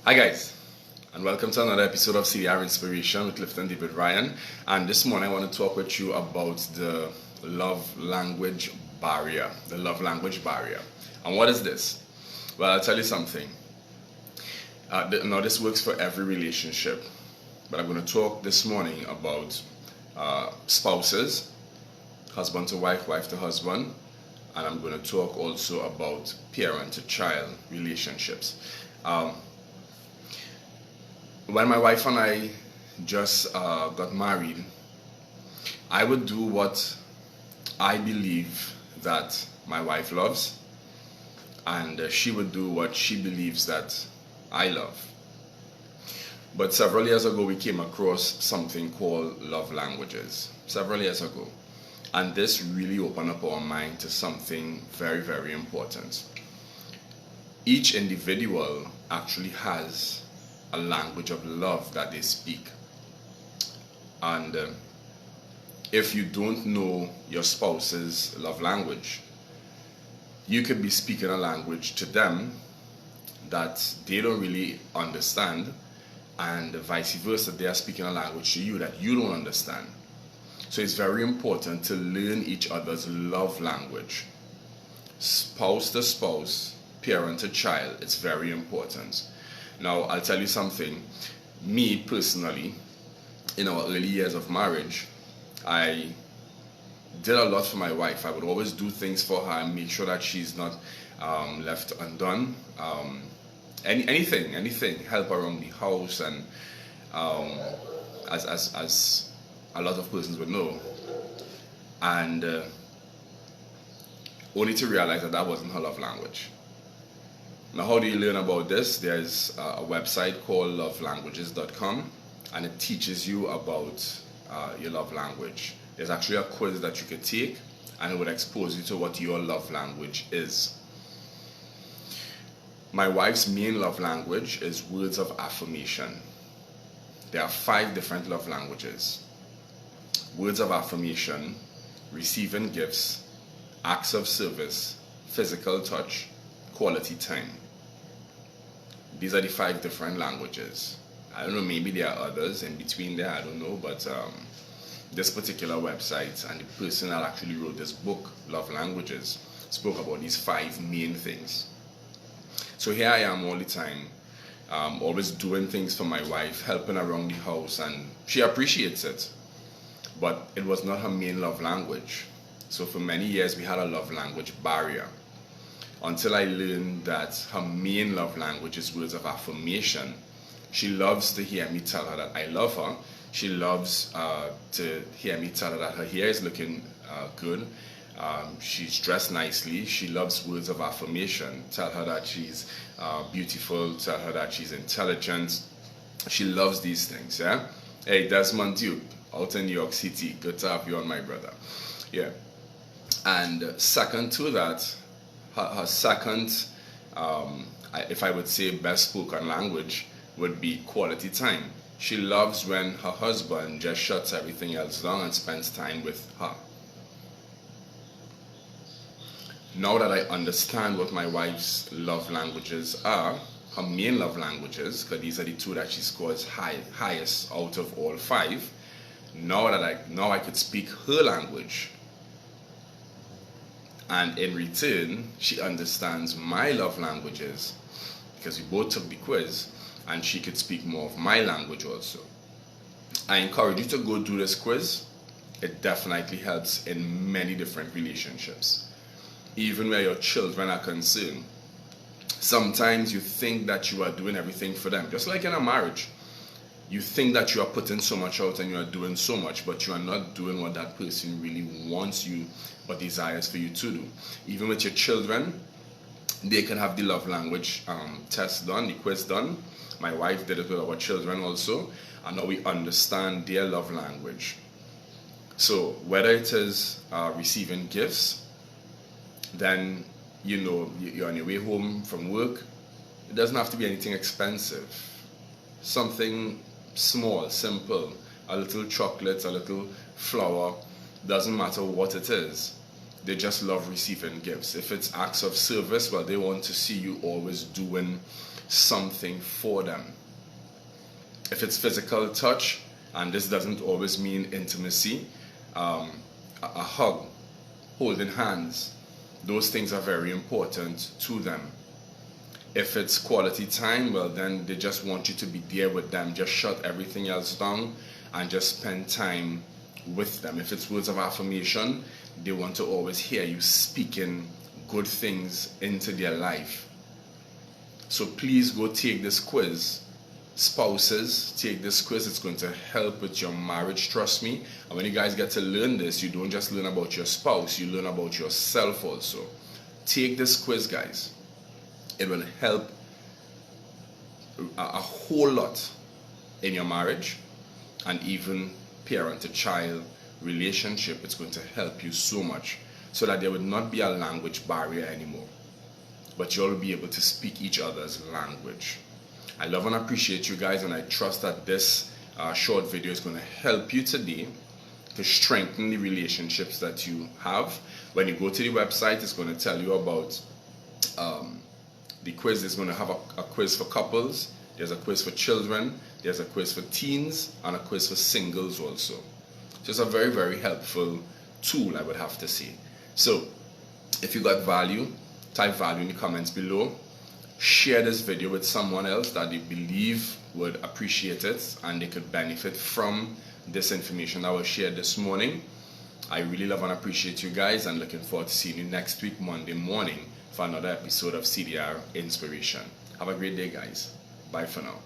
Hi guys, and welcome to another episode of CDR Inspiration with Clifton David Ryan. And this morning I want to talk with you about the love language barrier. The love language barrier. And what is this? Well, I'll tell you something. Now this works for every relationship, but I'm going to talk this morning about spouses, husband to wife, wife to husband, and I'm going to talk also about parent to child relationships. When my wife and I just got married, I would do what I believe that my wife loves, and she would do what she believes that I love. But several years ago, we came across something called love languages. Several years ago. And this really opened up our mind to something very, very important. Each individual actually has a language of love that they speak. And if you don't know your spouse's love language, you could be speaking a language to them that they don't really understand, and vice versa, they are speaking a language to you that you don't understand. So it's very important to learn each other's love language. Spouse to spouse, parent to child, it's very important. Now, I'll tell you something. Me personally, in our early years of marriage, I did a lot for my wife. I would always do things for her and make sure that she's not left undone. Anything, help around the house, and as a lot of persons would know. And only to realize that that wasn't her love language. Now, how do you learn about this? There's a website called lovelanguages.com, and it teaches you about your love language. There's actually a quiz that you could take, and it would expose you to what your love language is. My wife's main love language is words of affirmation. There are 5 different love languages: words of affirmation, receiving gifts, acts of service, physical touch, quality time. These are the 5 different languages. I don't know, maybe there are others in between there, I don't know, but this particular website and the person that actually wrote this book, Love Languages, spoke about these 5 main things. So here I am all the time, always doing things for my wife, helping around the house, and she appreciates it. But it was not her main love language. So for many years we had a love language barrier, until I learned that her main love language is words of affirmation. She loves to hear me tell her that I love her. She loves to hear me tell her that her hair is looking good. She's dressed nicely. She loves words of affirmation. Tell her that she's beautiful. Tell her that she's intelligent. She loves these things. Yeah. Hey, Desmond Duke, out in New York City. Good to have you on, my brother. Yeah. And second to that, her second, if I would say best spoken language, would be quality time. She loves when her husband just shuts everything else down and spends time with her. Now that I understand what my wife's love languages are, her main love languages, because these are the 2 that she scores highest out of all 5, now I could speak her language. And in return, she understands my love languages, because we both took the quiz, and she could speak more of my language also. I encourage you to go do this quiz. It definitely helps in many different relationships. Even where your children are concerned. Sometimes you think that you are doing everything for them, just like in a marriage. You think that you are putting so much out and you are doing so much, but you are not doing what that person really wants you or desires for you to do. Even with your children, they can have the love language test done, the quiz done. My wife did it with our children also, and now we understand their love language. So whether it is receiving gifts, then you're on your way home from work. It doesn't have to be anything expensive. Something small, simple, a little chocolate, a little flower, doesn't matter what it is. They just love receiving gifts. If it's acts of service, well, they want to see you always doing something for them. If it's physical touch, and this doesn't always mean intimacy, a hug, holding hands, those things are very important to them. If it's quality time, well, then they just want you to be there with them. Just shut everything else down and just spend time with them. If it's words of affirmation, they want to always hear you speaking good things into their life. So please go take this quiz. Spouses, take this quiz. It's going to help with your marriage, trust me. And when you guys get to learn this, you don't just learn about your spouse, you learn about yourself also. Take this quiz, guys. It will help a whole lot in your marriage, and even parent to child relationship. It's going to help you so much, so that there would not be a language barrier anymore, but you'll be able to speak each other's language. I love and appreciate you guys, and I trust that this short video is going to help you today to strengthen the relationships that you have. When you go to the website, it's going to tell you about the quiz. Is going to have a quiz for couples, there's a quiz for children, there's a quiz for teens, and a quiz for singles also. So it's a very, very helpful tool, I would have to say. So if you got value, type value in the comments below. Share this video with someone else that you believe would appreciate it and they could benefit from this information that was shared this morning. I really love and appreciate you guys, and looking forward to seeing you next week, Monday morning, for another episode of CDR Inspiration. Have a great day, guys. Bye for now.